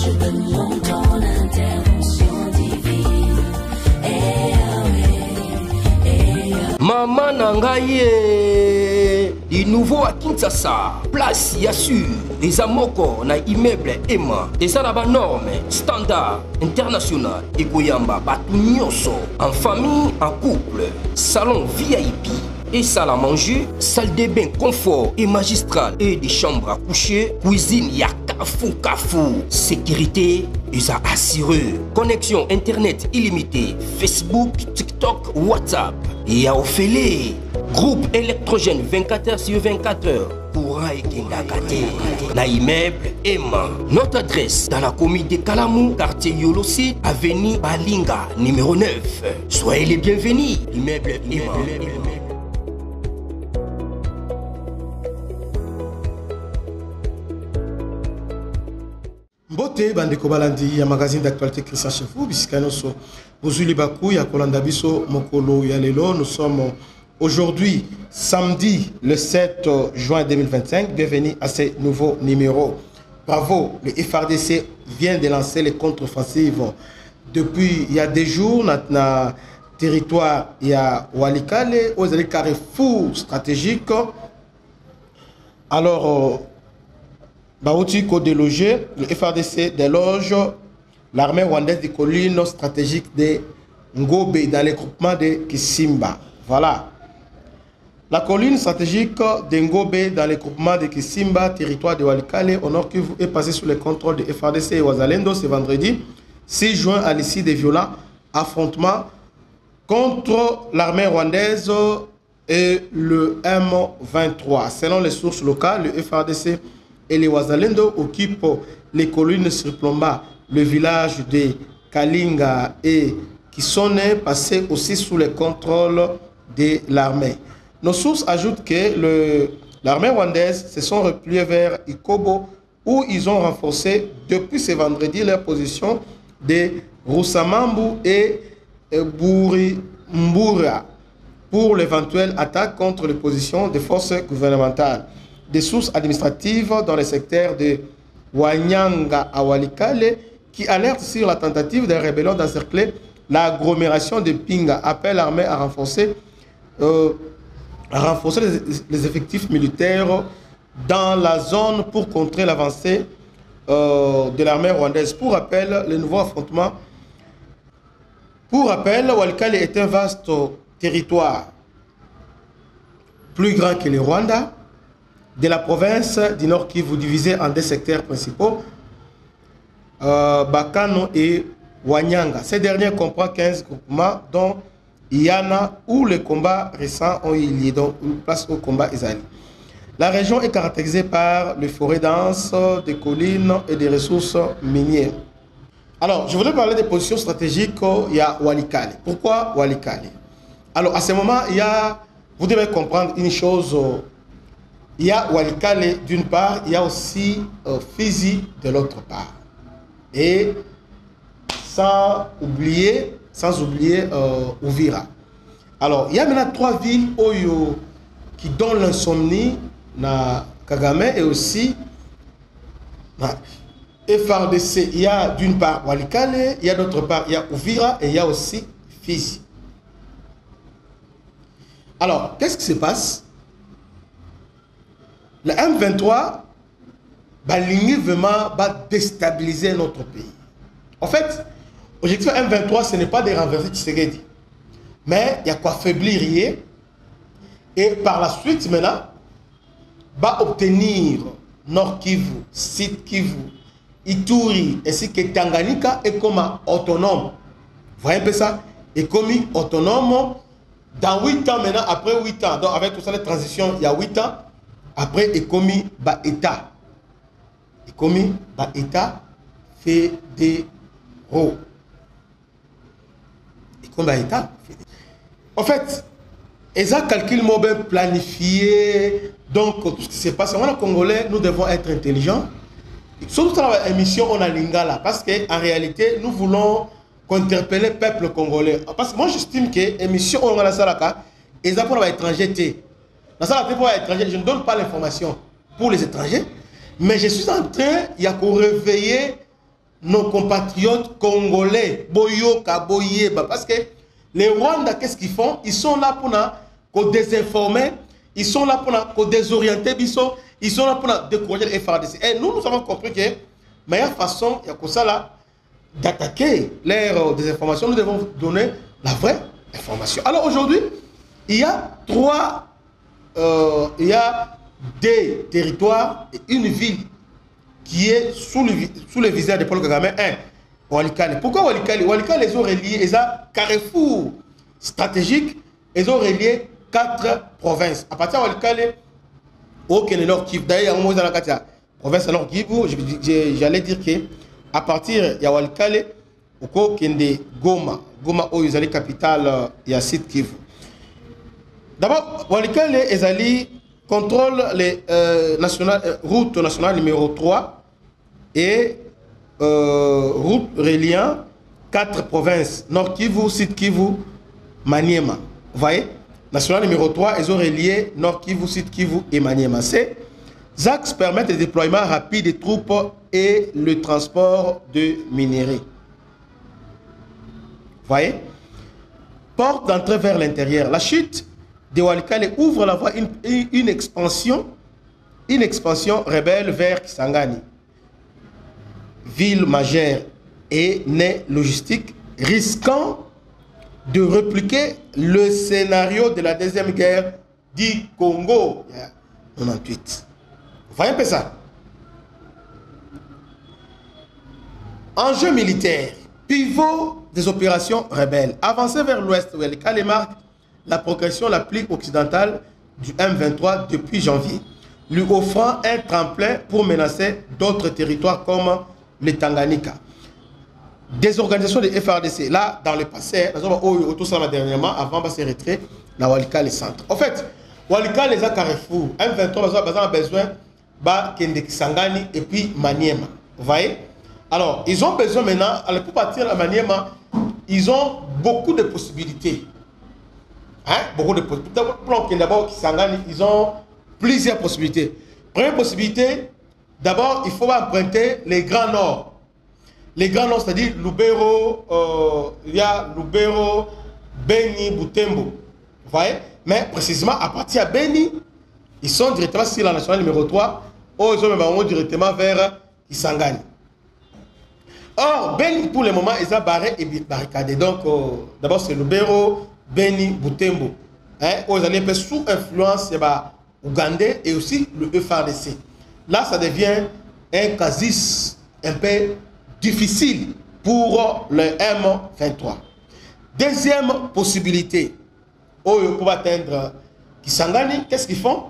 Je demande ton intervention divine. Maman Nangaye, du nouveau à Kinshasa, place Yassur, des amoko na immeuble Emma, des arabes normes, standard, international, et Goyamba, Batu Nyonso, en famille, en couple, salon VIP, et salle à manger, salle de bain confort et magistral, et des chambres à coucher, cuisine Kafou, sécurité, ils a assuré, connexion internet illimitée, Facebook, TikTok, WhatsApp, et à Ophélie, groupe électrogène 24h sur 24h, courant et Kindagate, na immeuble Emma. Notre adresse dans la commune de Kalamou, quartier Yolosi, avenue Balinga, numéro 9. Soyez les bienvenus, immeuble Emma. Mbote bandeko balandi ya magazine d'actualité Christian Chefou bisikano so bozuli baku ya kolanda biso mokolo ya lelo. Nous sommes aujourd'hui samedi le 7 juin 2025. Bienvenue à ce nouveau numéro. Bravo, le FRDC vient de lancer les contre-offensives depuis il y a des jours dans territoire il y a Walikale aux carrefour stratégique. Alors Baouti ko délogé, le FRDC déloge l'armée rwandaise des collines stratégiques de Ngobe dans les groupements de Kisimba. Voilà. La colline stratégique de Ngobe dans les groupements de Kisimba, territoire de Walikale, au nord Kivu, est passée sous le contrôle de FRDC et Wazalendo ce vendredi 6 juin à l'issue des violents affrontements contre l'armée rwandaise et le M23. Selon les sources locales, le FRDC et les Wazalendo occupent les collines sur Plomba, le village de Kalinga et Kisone, passé aussi sous le contrôle de l'armée. Nos sources ajoutent que l'armée rwandaise se sont repliés vers Ikobo, où ils ont renforcé depuis ce vendredi leur position de Roussamambu et Mbura pour l'éventuelle attaque contre les positions des forces gouvernementales. Des sources administratives dans le secteur de Wanyanga à Walikale qui alertent sur la tentative d'un rébellion d'encercler l'agglomération de Pinga. Appelle l'armée à renforcer les effectifs militaires dans la zone pour contrer l'avancée de l'armée rwandaise. Pour rappel, le nouveau affrontement. Pour rappel, Walikale est un vaste territoire plus grand que le Rwanda, de la province du Nord Kivu divisée en deux secteurs principaux, Bakano et Wanyanga. Ces derniers comprennent 15 groupements, dont Yana, où les combats récents ont eu lieu, donc place au combat israélien. La région est caractérisée par les forêts denses, des collines et des ressources minières. Alors, je voudrais parler des positions stratégiques. Il y a Walikale. Pourquoi Walikale? Alors, à ce moment, vous devez comprendre une chose. Il y a Walikale d'une part, il y a aussi Fizi de l'autre part. Et sans oublier Uvira. Alors, il y a maintenant 3 villes qui donnent l'insomnie na Kagame et aussi FRDC. Il y a d'une part Walikale, il y a d'autre part il y a Uvira et il y a aussi Fizi. Alors, qu'est-ce qui se passe? Le M23 va vraiment déstabiliser notre pays. En fait, l'objectif M23, ce n'est pas de renverser Tshisekedi. Mais il y a quoi affaiblir. Et par la suite, maintenant, va obtenir Nord Kivu, Sud Kivu, Ituri, ainsi que Tanganyika, et comme autonome. Vous voyez un peu ça? Et comme autonome, dans 8 ans maintenant, après 8 ans, donc avec tout ça, les transitions, il y a 8 ans. Après, Ekomi ba État. Ekomi ba État fédéraux. Ekomi ba État fédéraux. En fait, ils ont calculé mobile planifié. Donc, tout ce qui se passe, on est Congolais, nous devons être intelligents. Surtout dans l'émission, on a Lingala. Parce qu'en réalité, nous voulons interpeller le peuple congolais. Parce que moi, j'estime que l'émission, on a la Salaka, ils ont pour les étrangers. Dans ça, je ne donne pas l'information pour les étrangers, mais je suis en train, il y a qu'on réveiller nos compatriotes congolais, Boyoka, Boyeba, parce que les Rwandais, qu'est-ce qu'ils font? Ils sont là pour nous désinformer, ils sont là pour nous désorienter, ils sont là pour nous décourager les FARDC. Et nous avons compris que la meilleure façon, il y a comme ça là, d'attaquer leur désinformation, nous devons donner la vraie information. Alors aujourd'hui, il y a des territoires et une ville qui est sous le visage de Paul Kagame. Walikale. Pourquoi Walikale? Walikale, ils ont relié, ils ont carrefour stratégique, ils ont relié 4 provinces. À partir de Walikale, au Nord Kivu, d'ailleurs, il y a une province Nord Kivu, j'allais dire que à partir de Walikale, au Kende Goma, Goma, où ils ont la capitale, il y a site Kivu. D'abord, Walikale, ils ont contrôle les route nationale numéro 3 et route reliant 4 provinces, Nord Kivu, Sud Kivu, Maniema. Vous voyez, national numéro 3, ils ont relié Nord Kivu, Sud Kivu et Maniema. Ces axes permettent le déploiement rapide des troupes et le transport de minerais. Vous voyez, porte d'entrée vers l'intérieur. La chute de Walikale ouvre la voie une expansion rebelle vers Kisangani, ville majeure et née logistique, risquant de répliquer le scénario de la deuxième guerre du Congo, 98. Vous voyez un peu ça? Enjeu militaire, pivot des opérations rebelles. Avancer vers l'ouest, Walikale marque la progression la plus occidentale du M23 depuis janvier, lui offrant un tremplin pour menacer d'autres territoires comme le Tanganyika. Des organisations de FARDC, là, dans le passé, tout ça dernièrement, avant de se retirer, la Walikale centre. En fait, Walikale les a carrefour, M23 a besoin de Kisangani et puis Maniema. Vous voyez? Alors, ils ont besoin maintenant, pour partir à Maniema, ils ont beaucoup de possibilités. Beaucoup de possibilités. Pour d'abord Kisangani, ils ont plusieurs possibilités. Première possibilité, d'abord, il faut emprunter les Grands Nord. Les Grands Nord, c'est-à-dire Lubero, il y a Lubero, Beni, Butembo. Vous voyez? Mais précisément, à partir de Beni, ils sont directement sur la nationale numéro 3, ou ils ont même directement vers Kisangani. Or, Beni, pour le moment, ils ont barré et barricadé. Donc, d'abord, c'est Lubero, Beni, Butembo. Où ils allaient sous influence ougandais et aussi le FARDC. Là, ça devient un casus un peu difficile pour le M23. Deuxième possibilité, pour atteindre Kisangani, qu'est-ce qu'ils font?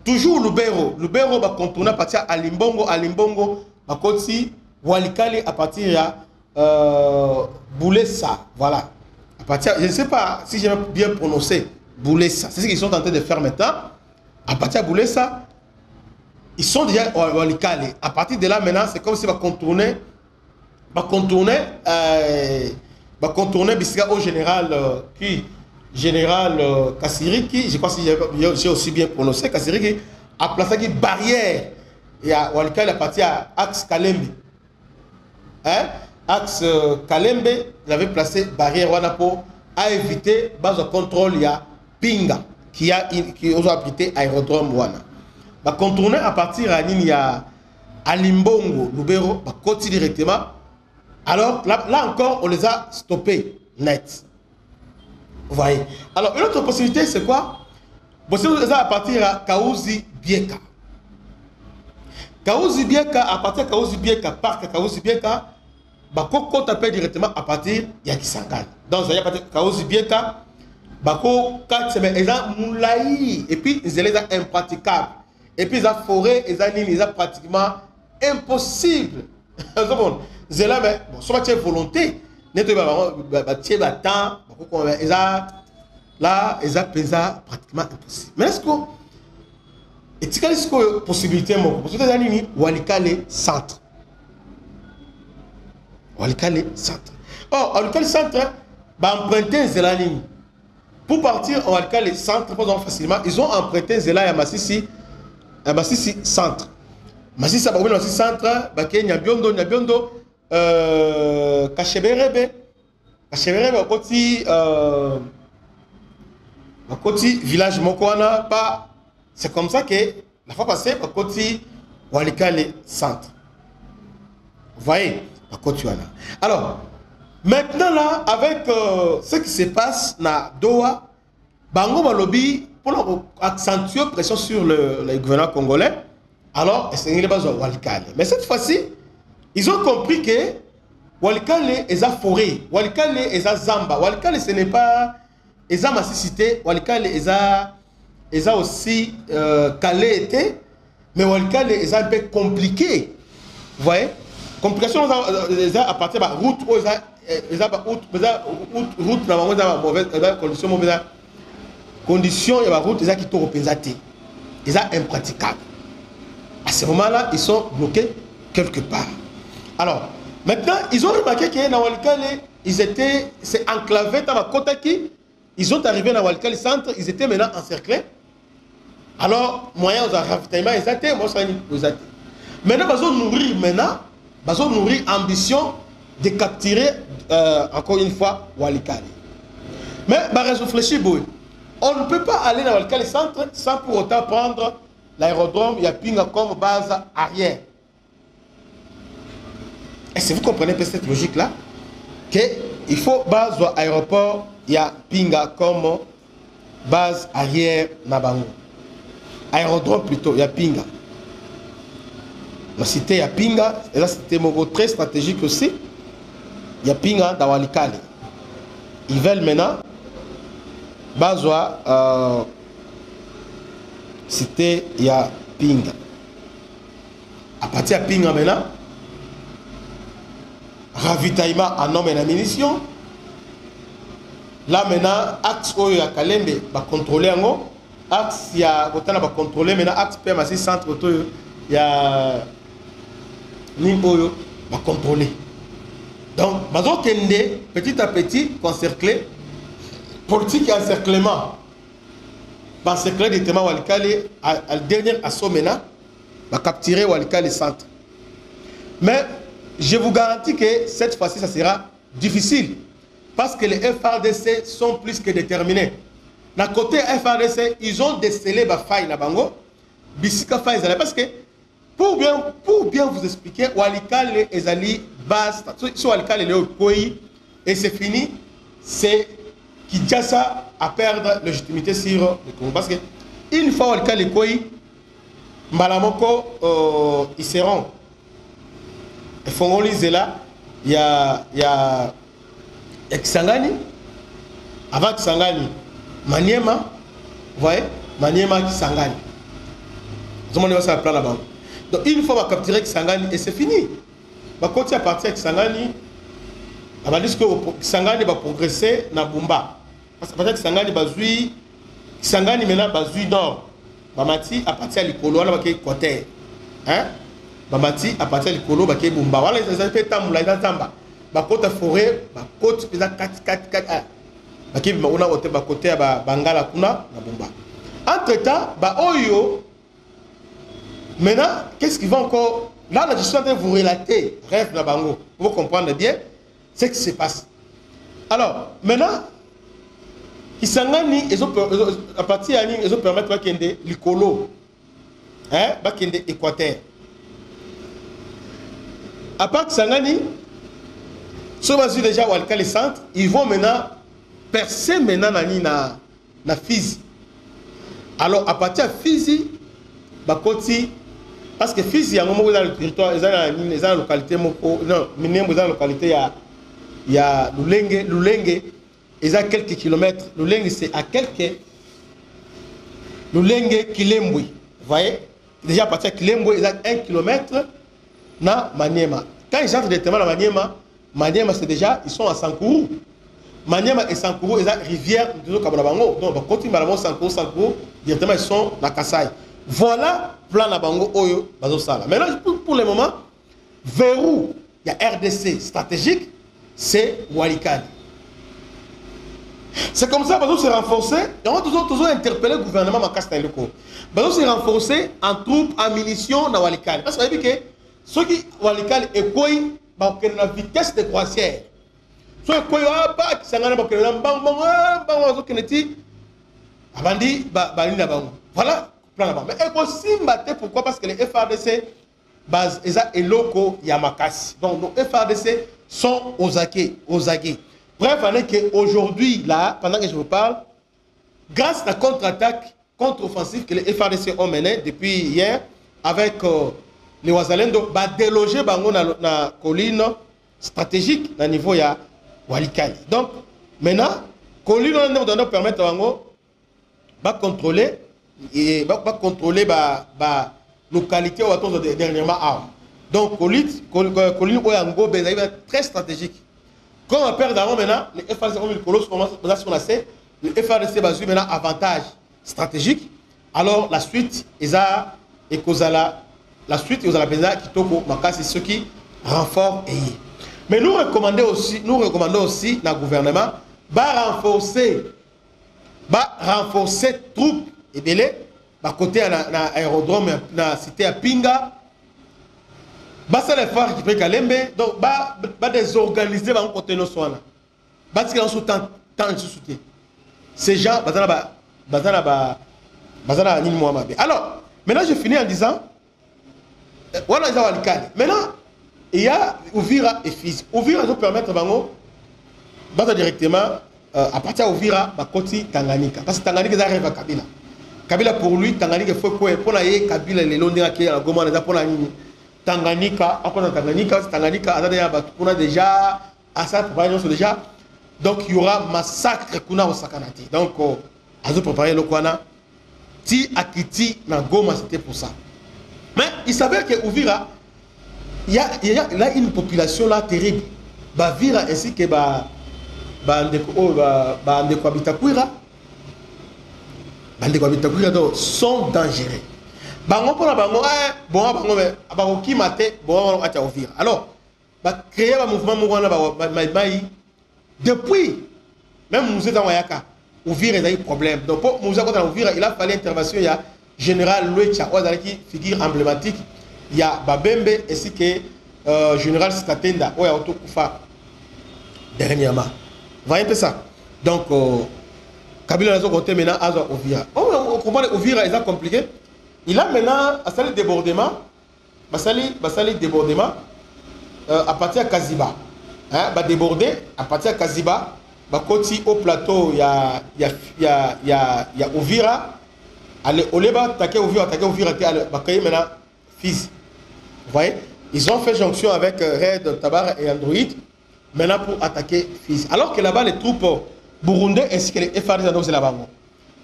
Toujours Lubero. Lubero va contourner à partir à Limbongo. À Limbongo, à côté Walikale à partir à Boulessa. Voilà. À partir, je ne sais pas si j'ai bien prononcé Boulessa. C'est ce qu'ils sont en train de faire maintenant. À partir de Boulessa, ils sont déjà à Walikale. À partir de là, maintenant, c'est comme si on va contourner Bissiga au général général Kassiriki, je crois que j'ai aussi bien prononcé, Kassiriki a placé une barrière et à Walikale à partir à Axe Kalembe. Axe Kalembe, il avait placé barrière pour éviter base de contrôle, il y a Pinga qui a abrité aérodrome Wana. Va contourner à partir à Limbongo, Lubero, va continuer directement. Alors là encore, on les a stoppés net. Vous voyez. Alors une autre possibilité, c'est quoi? Possibilité à partir à Kaouzi Bieka. Kaouzi Bieka, à partir de Kaouzi Bieka, parc Kaouzi Bieka, Bako tape directement à partir de Kisangani. Donc, à partir de Kaouzi Bieka, Bako 4 semaines, ils ont moulaï, et puis ils sont impraticables. Et puis ils ont forêt, ils ont pratiquement impossible. C'est là, mais bon, soit tu as volonté, tu as temps, là, ils ont pesé pratiquement impossible. Mais est-ce que et tu as une possibilité, Walikale centre. Walikale centre. Or, Walikale centre, emprunter Zélani. Pour partir en Walikale centre, facilement, ils ont emprunté Zélani à Massissi centre. Massissi centre, Nyabiondo, Kacheberebe côté village Mokwana, pas. C'est comme ça que la fois passée, côté Walikale centre. Vous voyez, côté alors, maintenant là, avec ce qui se passe dans Doha, Bango Malobi, pour accentuer la pression sur le gouvernement congolais, alors, c'est une base de Walikale. Mais cette fois-ci, ils ont compris que Walikale est à forêt, Walikale est à Zamba, Walikale ce n'est pas. Ils ont massicité, Walikale est aussi calé été, mais Walikale est un peu compliqué. Vous voyez? Complication à partir de la route, route, conditions, il y a route qui sont représentés. Ils sont impraticables. À ce moment-là, ils sont bloqués quelque part. Alors, maintenant, ils ont remarqué que dans Walikale, c'est enclavé dans la côte qui. Ils sont arrivés dans Walikale centre, ils étaient maintenant encerclés. Alors, moyen de ravitaillement, ils étaient, moi, ça ils étaient. Maintenant, ils ont nourri ambition de capturer, encore une fois, Walikale. Mais, bah, réfléchis, on ne peut pas aller dans Walikale centre sans pour autant prendre l'aérodrome Yapinga comme base arrière. Est-ce que vous comprenez un peu cette logique-là? Qu'il faut base à l'aéroport. Il y a Pinga comme base arrière Nabango. Aérodrome plutôt, il y a Pinga. La cité, il y a Pinga. Et là, c'était très stratégique aussi. Il y a Pinga dans Walikale. Ils veulent maintenant base à cité, il y a Pinga. À partir de Pinga maintenant, ravitaillement en hommes et en munitions. Là maintenant, axe Oyo ya Kalembe va contrôler en haut. Axe ya Kotana va contrôler maintenant. Axe PMC centre Oyo ya Nimboyo va contrôler. Donc, Bazo Kende, petit à petit, encerclé. Politique et encerclement. Encerclé de Tema Walikale, à le dernier assaut maintenant, va capturer Walikale centre. Mais je vous garantis que cette fois-ci, ça sera difficile. Parce que les FRDC sont plus que déterminés. D'un côté FRDC, ils ont décelé la faille na bango. Bisika faille parce que pour bien vous expliquer, Walikale ezali base, sur Walikale le Koyi et c'est fini, c'est Kinshasa à perdre légitimité sur le Congo. Parce que une fois Walikale Koyi, Malamoko ils seront. Et Fongoli Zela, il y a Kisangani, avant Kisangani, Maniema, vous voyez, Maniema Kisangani. Vous avez ça plan là-bas. Donc une fois on va capturer Kisangani et c'est fini. On va continuer à partir de Kisangani. On va dire que Kisangani va progresser dans Bumba. Parce que peut-être Kisangani va jouer, Kisangani maintenant va jouer nord. Bamati à partir de l'Ikolo, on va qu'il côté. Hein? Bamati à partir de l'Ikolo, on va qu'il Bumba. Voilà, ils ont fait Tamboula, ils ont Tamba. Côte forêt, côte pesa 4 baki on a côté à Bangala kuna na Bumba. Entre-temps, Oyo maintenant, qu'est-ce qui va encore là je suis en train de vous relater rêve na bango pour comprendre bien ce qui se passe. Alors, maintenant Kisangani à partir de ils ont permettre à Kende Likolo hein, ba Kende Équateur. À part Kisangani ceux qui sont déjà Walikale centre, ils vont maintenant percer maintenant na Fizi. Alors à partir de Fizi, parce que Fizi, il y a un moment où dans le territoire, ils ont la localité, non, dans la localité, il y a Lulenge, ils ont quelques kilomètres. Lulenge, c'est à quelques. Lulenge, Kilembwe. Vous voyez? Déjà à partir de Kilembwe, ils ont 1 kilomètre na Maniema. Quand ils entrent directement dans Maniema, c'est déjà, ils sont à Sankourou. Maniema et Sankourou, ils ont rivière de Kabango. Donc, on continue à Sankourou, directement, ils sont dans Kassai. Voilà, plan Nabango, Oyo, Bazosala. Maintenant, pour le moment, vers où il y a RDC stratégique, c'est Walikale. C'est comme ça, Bazo s'est renforcé. Et on a toujours interpellé le gouvernement Makasta Eloko. Bazo s'est renforcé en troupes, en munitions dans Walikale. Parce que vous avez vu que ceux qui Walikale et Koi, la vitesse de croisière. Soit quoi pas qui s'en a pas voilà plan là-bas. Mais aussi pourquoi? Parce que les FARDC base eza eloko yamakasi. Donc nos FARDC sont aux aguets. Bref, aujourd'hui là, pendant que je vous parle, grâce à la contre-attaque, contre-offensive que les FARDC ont menée depuis hier avec les Wazalendo, va déloger bango na colline stratégique à niveau ya Walikali. Donc maintenant, colline doit permettre bango va contrôler et va contrôler la localité où on a dernièrement armes. Donc colline oyango est très stratégique. Quand on perd d'armes maintenant, les FARDC ont mis le colosse commence à se lancer. Le FARDC va jouer maintenant avantage stratégique. Alors la suite, la suite, ils ont la peine qui toko makasi ceux qui renforcent et mais nous recommandons aussi dans le gouvernement renforcer troupes et délai côté à l'aérodrome dans la cité à Pinga. Ça les faire qui prennent Kalembe donc désorganiser dans côté nos soins là. Qu'ils ont tant de soutien. Ces gens alors maintenant je finis en disant voilà ils ont le cadre. Maintenant il y a Uvira et Fizi. Uvira doit permettre bango directement à partir d'Uvira côté Tanganyika parce que Tanganyika ça rêve à Kabila. Kabila pour lui Tanganyika faut quoi pour la Kabila les londres qui a Goma les pour la Tanganyika après Tanganyika on a déjà à ça déjà. Donc il y aura massacre kuna au Sakanati. Donc à se préparer le Kwana ti akiti na Goma c'était pour ça. Mais il s'avère que Uvira il y a une population là terrible. Bavira ainsi que Bandeko Abitakwira sont dangereux. Bango pour la bango bon qui maté bon à Uvira. Alors créer un mouvement depuis même nous sommes en Wayaka Uvira il a eu problème. Donc pour nous avons Uvira il a fallu intervention il y a général Loecha qui figure emblématique. Il y a Babembe ainsi que général Skatenda ou Autokufa dernièrement. Vous voyez un peu ça. Donc Kabila a côté maintenant à Uvira. On comprend Uvira est compliqué. Il a maintenant à salir débordement. Débordement à partir de Kaziba. Hein, va déborder à partir de Kaziba. Va côté au plateau il y a Uvira. Allez, au lieu d'attaquer Uvira, va créer maintenant Fizi. Vous voyez, ils ont fait jonction avec Red, Tabar et Android, maintenant pour attaquer Fizi. Alors que là-bas, les troupes burundais ainsi que les FARDC sont là-bas.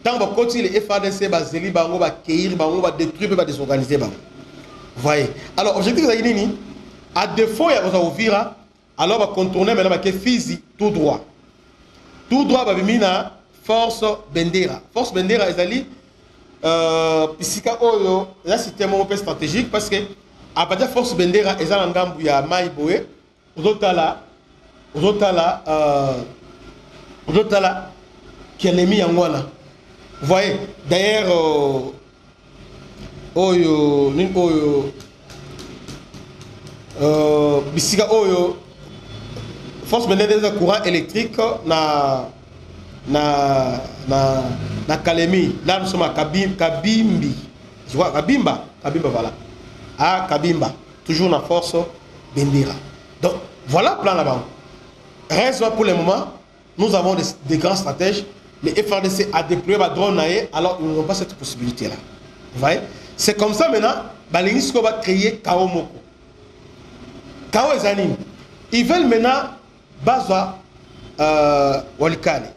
Tant que continuer les FARDC, Zéli, Bango, va cueillir, Bango, va détruire, va désorganiser. Vous voyez. Alors, objectif de Nini, à défaut, il y a Uvira, alors on va contourner maintenant avec Fizi tout droit. Tout droit, va venir Force Bendera. Force Bendera, ils Pisika Oyo, là c'était un peu stratégique parce que à partir de Force Bendera, ils ont un gambu ya Maïboé, Rotala, qui est l'ennemi en Wana. Vous voyez, d'ailleurs, Pisika Oyo, Force Bendera, courant électrique, na Kalemi, là nous sommes à Kabimbi, tu vois, Kabimba voilà, à Kabimba, toujours la Force Bendera. Donc voilà le plan là-bas. Reste pour le moment, nous avons des grands stratèges, les FARDC a déployé ma drone, alors ils n'ont pas cette possibilité là. Vous voyez, c'est comme ça maintenant, Balingisco va créer Kao Moko. Kao et Zanin, ils veulent maintenant Bazwa Walikali.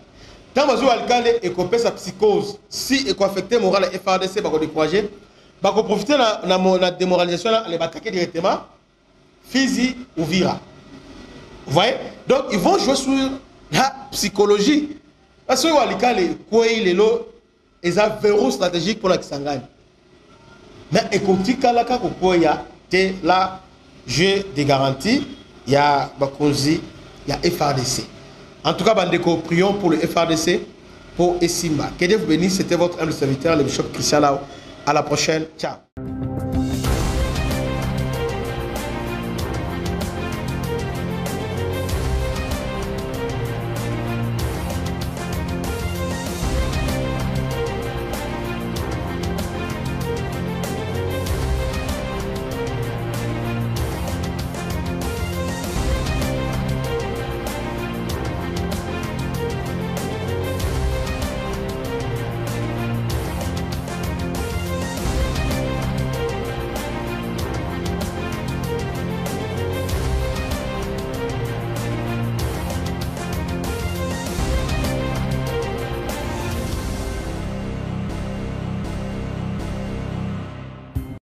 Tant que Walikali est sa psychose, si est affecté moral et FARDC, va décourager, va profiter de la démoralisation, elle va attaquer directement Fizi ou Uvira. Vous voyez? Donc ils vont jouer sur la psychologie. Parce que Walikali, quoi il est là, ils ont un verrou stratégique pour la Kisangani. Mais écoutez, Kalaka, quoi il y a là, j'ai des garanties, il y a Bakonzi, il y a FARDC. En tout cas, Bandeko, prions pour le FARDC, pour Esimba. Que Dieu vous bénisse. C'était votre humble serviteur, le bishop Christian Lao. À la prochaine. Ciao.